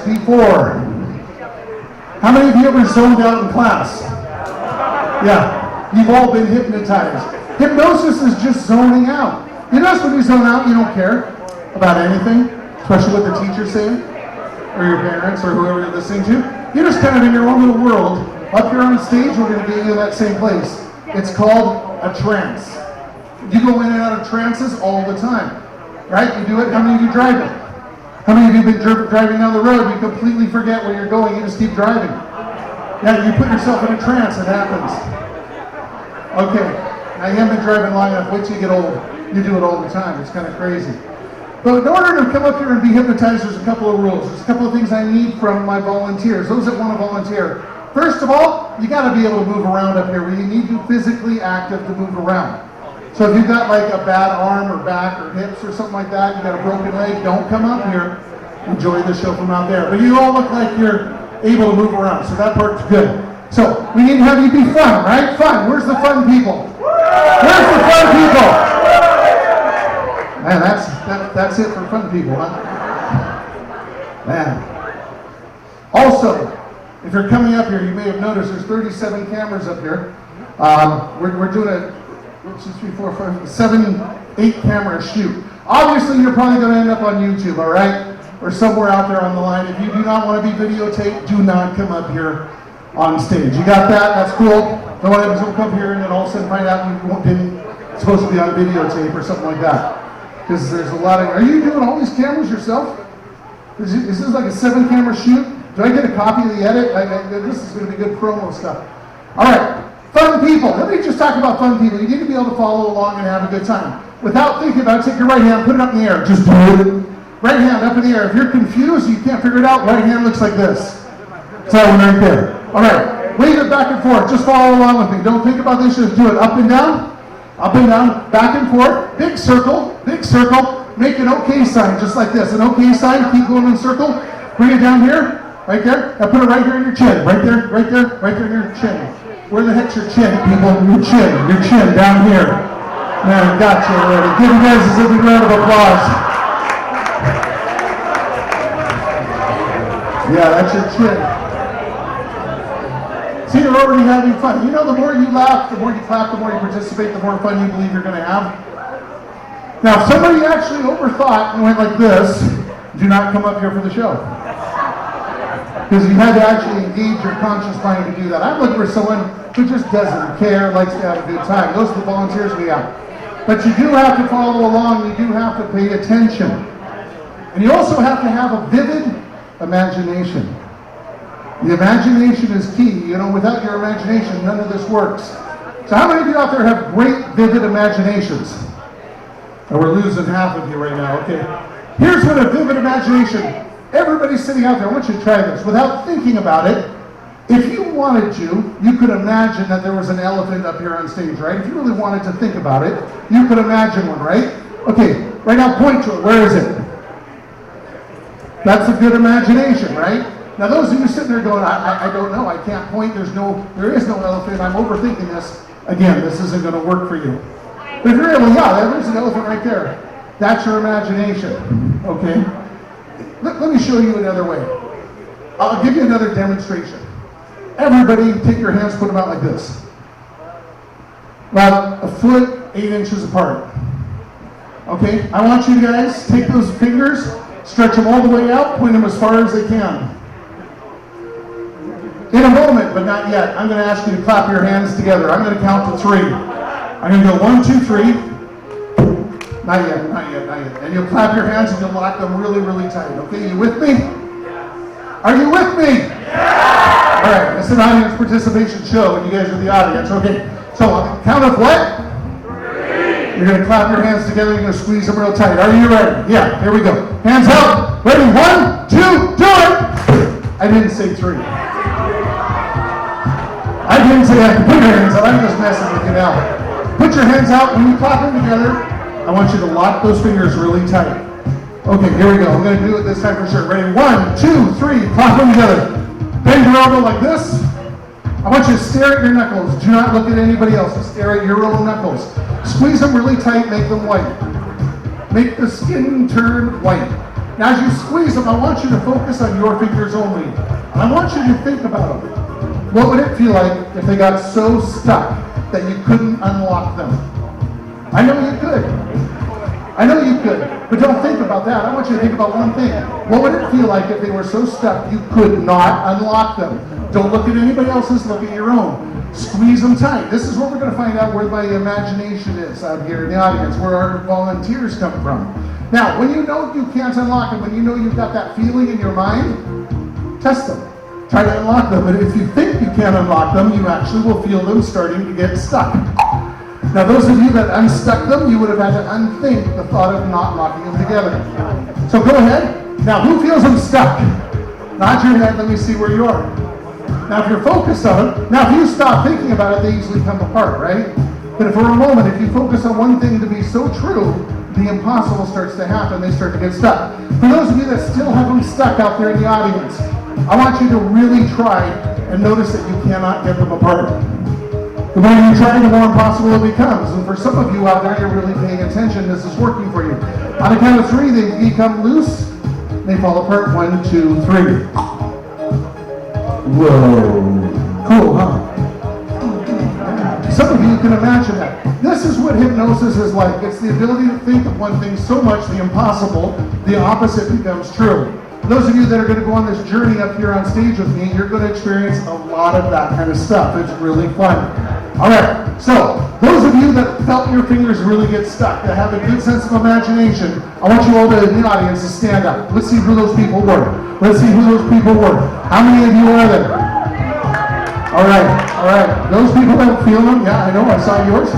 before. How many of you ever zoned out in class? Yeah, you've all been hypnotized. Hypnosis is just zoning out. You notice when you zone out, you don't care about anything, especially what the teacher's saying, or your parents, or whoever you're listening to. You're just kind of in your own little world. Up here on stage, we're going to get you in that same place. It's called a trance. You go in and out of trances all the time, right? You do it. How many of you drive it? How many of you have been driving down the road, you completely forget where you're going, you just keep driving? Yeah, you put yourself in a trance, it happens. Okay, now you haven't been driving long enough, wait till you get old. You do it all the time, it's kind of crazy. But in order to come up here and be hypnotized, there's a couple of rules. There's a couple of things I need from my volunteers, those that want to volunteer. First of all, you got to be able to move around up here. You need to be physically active to move around. So if you've got like a bad arm or back or hips or something like that, you got a broken leg, don't come up here. Enjoy the show from out there. But you all look like you're able to move around, so that part's good. So we need to have you be fun, right? Fun. Where's the fun people? Where's the fun people? Man, that's it for fun people, huh? Man. Also, if you're coming up here, you may have noticed there's 37 cameras up here. We're doing a 8 camera shoot. Obviously, you're probably going to end up on YouTube, all right? Or somewhere out there on the line. If you do not want to be videotaped, do not come up here on stage. You got that? That's cool. Don't want to come up here and then all of a sudden find out you didn't supposed to be on videotape or something like that. Because there's a lot of. Are you doing all these cameras yourself? Is this like a 7 camera shoot? Do I get a copy of the edit? This is going to be good promo stuff. All right. Fun people. Let me just talk about fun people. You need to be able to follow along and have a good time. Without thinking about it, take your right hand, put it up in the air. Just do it. Right hand up in the air. If you're confused, you can't figure it out, right hand looks like this. It's that one right there. All right. Wave it back and forth. Just follow along with me. Don't think about this. Just do it up and down, back and forth. Big circle, big circle. Make an okay sign, just like this. An okay sign. Keep going in a circle. Bring it down here, right there. Now put it right here in your chin. Right there, right there, right there in your chin. Where the heck's your chin, people? Your chin down here. Man, got you already. Give you guys a big round of applause. Yeah, that's your chin. See, you're already having fun. You know, the more you laugh, the more you clap, the more you participate, the more fun you believe you're going to have. Now, if somebody actually overthought and went like this, do not come up here for the show. Because you had to actually engage your conscious mind to do that. I'm looking for someone who just doesn't care, likes to have a good time. Those are the volunteers we have. But you do have to follow along, you do have to pay attention. And you also have to have a vivid imagination. The imagination is key. You know, without your imagination, none of this works. So how many of you out there have great, vivid imaginations? Oh, we're losing half of you right now, okay. Here's what a vivid imagination. Everybody's sitting out there, I want you to try this. Without thinking about it, if you wanted to, you could imagine that there was an elephant up here on stage, right? If you really wanted to think about it, you could imagine one, right? Okay, right now point to it. Where is it? That's a good imagination, right? Now those of you sitting there going, I don't know, I can't point, there is no elephant, I'm overthinking this. Again, this isn't going to work for you. But if you're able, yeah, there's an elephant right there. That's your imagination, okay? Let me show you another way. I'll give you another demonstration. Everybody, take your hands, put them out like this. About 1 foot, 8 inches apart. Okay, I want you guys to take those fingers, stretch them all the way out, point them as far as they can. In a moment, but not yet, I'm going to ask you to clap your hands together. I'm going to count to 3. I'm going to go 1, 2, 3. Not yet. And you'll clap your hands and you'll lock them really, really tight. Okay, you with me? Are you with me? Yeah! All right, it's an audience participation show and you guys are the audience. Okay, so on the count of what? 3. You're going to clap your hands together, you're going to squeeze them real tight. Are you ready? Yeah, here we go. Hands up. Ready? 1, 2, do it! I didn't say 3. I didn't say I can put your hands up. I'm just messing with you now. Put your hands out. When you clap them together, I want you to lock those fingers really tight. Okay, here we go. I'm going to do it this time for sure. Ready? 1, 2, 3. Clap them together. Bend your elbow like this. I want you to stare at your knuckles. Do not look at anybody else. Just stare at your own knuckles. Squeeze them really tight. Make them white. Make the skin turn white. Now as you squeeze them, I want you to focus on your fingers only. And I want you to think about them. What would it feel like if they got so stuck that you couldn't unlock them? I know you could. I know you could. But don't think about that. I want you to think about one thing. What would it feel like if they were so stuck you could not unlock them? Don't look at anybody else's, look at your own. Squeeze them tight. This is where we're going to find out where my imagination is out here in the audience, where our volunteers come from. Now, when you know you can't unlock them, when you know you've got that feeling in your mind, test them. Try to unlock them. But if you think you can't unlock them, you actually will feel them starting to get stuck. Now, those of you that unstuck them, you would have had to unthink the thought of not locking them together. So go ahead. Now, who feels them stuck? Nod your head. Let me see where you are. Now, if you're focused on it, now if you stop thinking about it, they easily come apart, right? But for a moment, if you focus on one thing to be so true, the impossible starts to happen. They start to get stuck. For those of you that still have them stuck out there in the audience, I want you to really try and notice that you cannot get them apart. The more you try, the more impossible it becomes. And for some of you out there, you're really paying attention. This is working for you. On the count of 3, they become loose. They fall apart. 1, 2, 3. Whoa. Cool, huh? Some of you can imagine that. This is what hypnosis is like. It's the ability to think of one thing so much, the impossible, the opposite becomes true. Those of you that are going to go on this journey up here on stage with me, you're going to experience a lot of that kind of stuff. It's really fun. All right, so those of you that felt your fingers really get stuck, that have a good sense of imagination, I want you all in the audience to stand up. Let's see who those people were. Let's see who those people were. How many of you are there? All right. Those people that feel them, yeah, I know, I saw yours.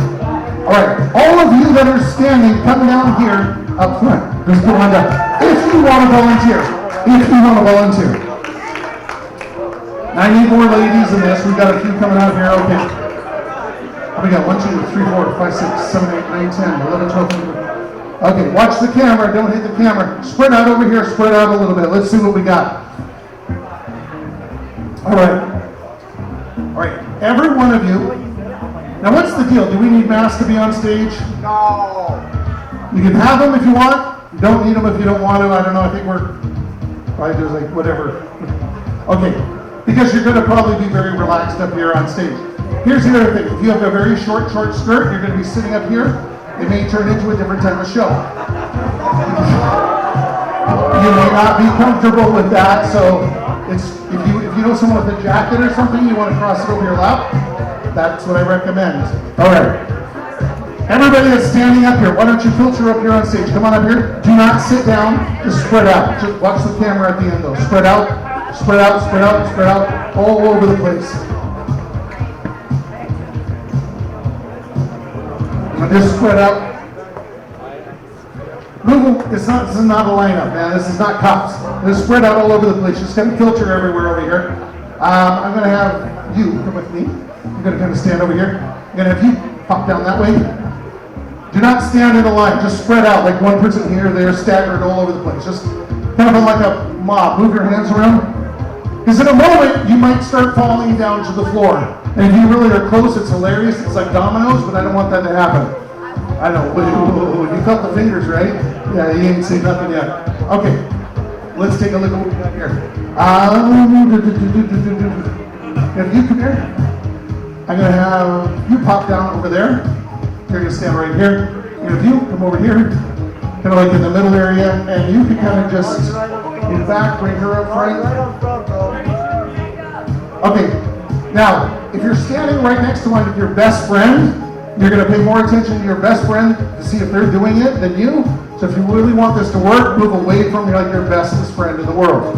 All right, all of you that are standing, come down here up front. Just go on down. If you want to volunteer. Now I need more ladies in this. We've got a few coming out here. Okay. We got 1, 2, 3, 4, 5, 6, 7, 8, 9, 10, 11, 12, 13. Okay, watch the camera. Don't hit the camera. Spread out over here. Spread out a little bit. Let's see what we got. All right. Every one of you. Now, what's the deal? Do we need masks to be on stage? No. You can have them if you want. You don't need them if you don't want to. I don't know. I think we're probably just like whatever. Okay. Because you're going to probably be very relaxed up here on stage. Here's the other thing. If you have a very short skirt, you're going to be sitting up here. It may turn into a different type of show. You may not be comfortable with that, so if you know someone with a jacket or something, you want to cross it over your lap, that's what I recommend. All right. Everybody that's standing up here, why don't you filter up here on stage? Come on up here. Do not sit down. Just spread out. Just watch the camera at the end, though. Spread out, all over the place. Just spread out. This is not a lineup, man. This is not cops. Just spread out all over the place. Just kind of filter everywhere over here. I'm going to have you come with me. You're going to kind of stand over here. I'm going to have you pop down that way. Do not stand in a line. Just spread out like one person here, there, staggered all over the place. Just kind of like a mob. Move your hands around. Because in a moment, you might start falling down to the floor. And if you really are close, it's hilarious. It's like dominoes, but I don't want that to happen. I know. You felt the fingers, right? Yeah, you ain't seen nothing yet. Okay. Let's take a look at what we got here. If you come here, I'm going to have you pop down over there. You're going to stand right here. If you come over here, kind of like in the middle area, and you can kind of just, in back, bring her up front. Okay. Now, if you're standing right next to one of your best friend, you're going to pay more attention to your best friend to see if they're doing it than you. So if you really want this to work, move away from your bestest friend in the world.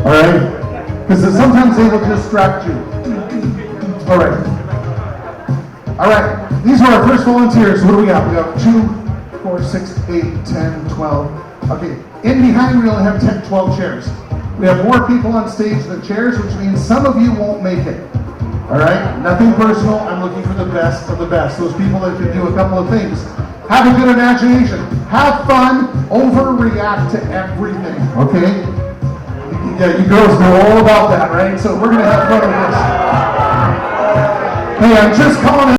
All right? Because sometimes they will distract you. All right. All right. These are our first volunteers. What do we got? We have 2, 4, 6, 8, 10, 12. Okay. In behind, we only have 10, 12 chairs. We have more people on stage than chairs, which means some of you won't make it. All right? Nothing personal. I'm looking for the best of the best. Those people that can do a couple of things. Have a good imagination. Have fun. Overreact to everything. Okay? Yeah, you girls know all about that, right? So we're going to have fun with this. Hey, I'm just calling it.